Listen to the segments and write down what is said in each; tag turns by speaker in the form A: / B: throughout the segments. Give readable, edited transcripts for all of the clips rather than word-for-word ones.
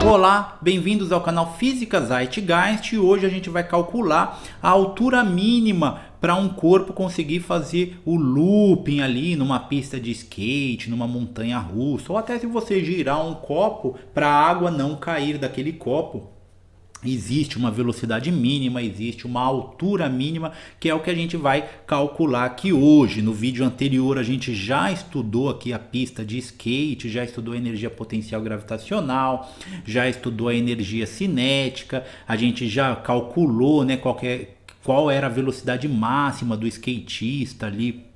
A: Olá, bem-vindos ao canal Física Zeitgeist e hoje a gente vai calcular a altura mínima para um corpo conseguir fazer o looping ali numa pista de skate, numa montanha russa, ou até se você girar um copo para a água não cair daquele copo. Existe uma velocidade mínima, existe uma altura mínima, que é o que a gente vai calcular aqui hoje. No vídeo anterior a gente já estudou aqui a pista de skate, já estudou a energia potencial gravitacional, já estudou a energia cinética, a gente já calculou, né, qual era a velocidade máxima do skatista ali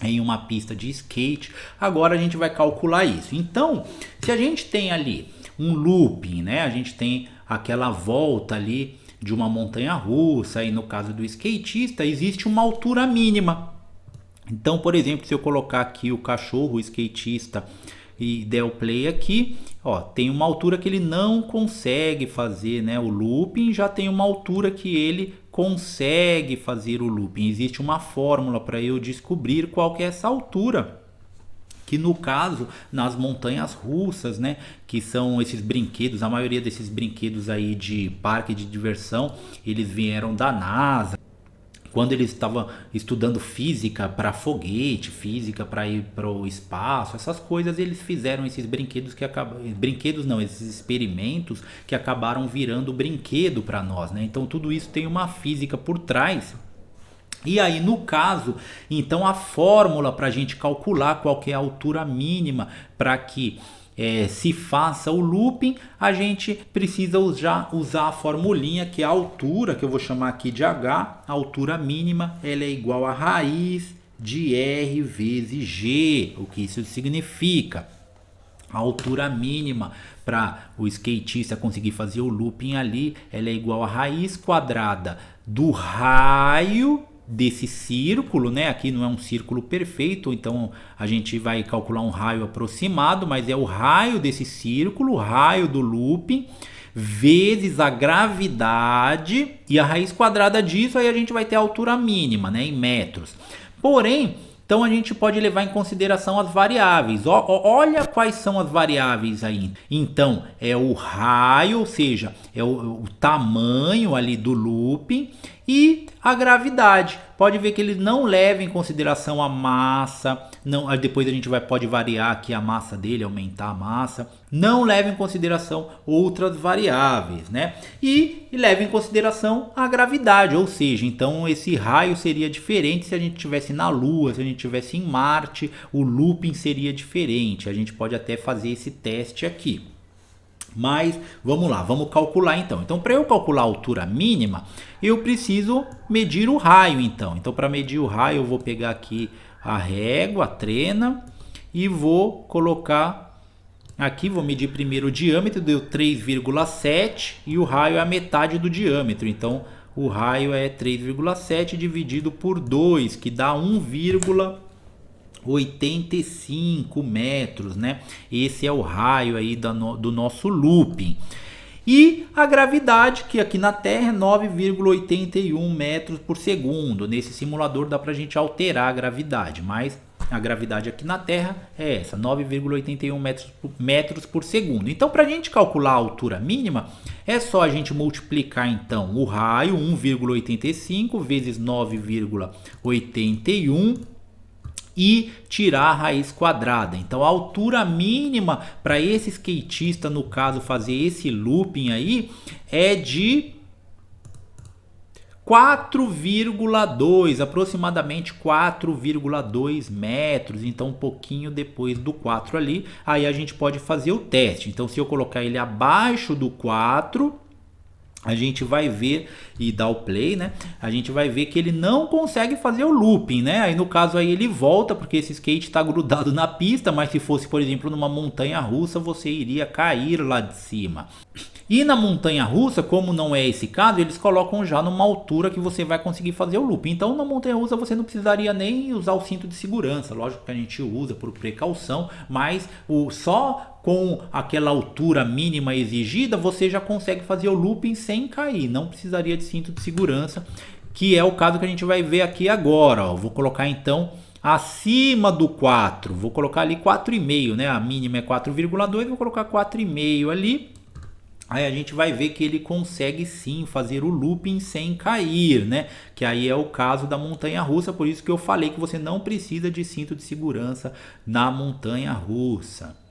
A: em uma pista de skate. Agora a gente vai calcular isso. Então, se a gente tem ali um looping, né, a gente tem aquela volta ali de uma montanha russa, e no caso do skatista existe uma altura mínima. Então, por exemplo, se eu colocar aqui o cachorro, o skatista, e der o play aqui, ó, tem uma altura que ele não consegue fazer, né, o looping, já tem uma altura que ele consegue fazer o looping. Existe uma fórmula para eu descobrir qual que é essa altura, que no caso, nas montanhas russas, né, que são esses brinquedos, a maioria desses brinquedos aí de parque de diversão, eles vieram da NASA. Quando eles estavam estudando física para foguete, física para ir para o espaço, essas coisas, eles fizeram esses brinquedos que acabam, brinquedos não, esses experimentos que acabaram virando brinquedo para nós, né? Então tudo isso tem uma física por trás. E aí, no caso, então a fórmula para a gente calcular qual que é a altura mínima para que se faça o looping, a gente precisa usar a formulinha, que é a altura, que eu vou chamar aqui de H, a altura mínima, ela é igual a raiz de R vezes G. O que isso significa? A altura mínima para o skatista conseguir fazer o looping ali, ela é igual a raiz quadrada do raio desse círculo, né? Aqui não é um círculo perfeito, então a gente vai calcular um raio aproximado, mas é o raio desse círculo, o raio do looping, vezes a gravidade, e a raiz quadrada disso, aí a gente vai ter a altura mínima, né, em metros. Porém, então a gente pode levar em consideração as variáveis. Olha quais são as variáveis aí. Então é o raio, ou seja, é o tamanho ali do looping, e a gravidade. Pode ver que eles não levam em consideração a massa. Não, depois a gente pode variar aqui a massa dele, aumentar a massa. Não leva em consideração outras variáveis, né? E leva em consideração a gravidade, ou seja, então esse raio seria diferente se a gente estivesse na Lua, se a gente estivesse em Marte, o looping seria diferente. A gente pode até fazer esse teste aqui. Mas vamos lá, vamos calcular então. Então, para eu calcular a altura mínima, eu preciso medir o raio então. Então, para medir o raio, eu vou pegar aqui a régua, a trena, e vou colocar aqui, vou medir primeiro o diâmetro, deu 3,7, e o raio é a metade do diâmetro. Então, o raio é 3,7 dividido por 2, que dá 1,85 metros, né? Esse é o raio aí do nosso looping. E a gravidade, que aqui na Terra é 9,81 metros por segundo. Nesse simulador dá pra gente alterar a gravidade, mas a gravidade aqui na Terra é essa, 9,81 metros por segundo. Então, para a gente calcular a altura mínima, é só a gente multiplicar então o raio, 1,85 vezes 9,81, e tirar a raiz quadrada. Então a altura mínima para esse skatista, no caso, fazer esse looping aí, é de 4,2, aproximadamente 4,2 metros. Então um pouquinho depois do 4 ali, aí a gente pode fazer o teste. Então se eu colocar ele abaixo do 4, a gente vai ver, e dar o play, né? A gente vai ver que ele não consegue fazer o looping, né? Aí no caso aí ele volta, porque esse skate está grudado na pista, mas se fosse, por exemplo, numa montanha russa, você iria cair lá de cima. E na montanha russa, como não é esse caso, eles colocam já numa altura que você vai conseguir fazer o looping. Então na montanha russa você não precisaria nem usar o cinto de segurança. Lógico que a gente usa por precaução, mas só com aquela altura mínima exigida você já consegue fazer o looping sem cair. Não precisaria de cinto de segurança, que é o caso que a gente vai ver aqui agora. Ó. Vou colocar então acima do 4. Vou colocar ali 4,5, né? A mínima é 4,2, vou colocar 4,5 ali. Aí a gente vai ver que ele consegue sim fazer o looping sem cair, né? Que aí é o caso da montanha-russa, por isso que eu falei que você não precisa de cinto de segurança na montanha-russa.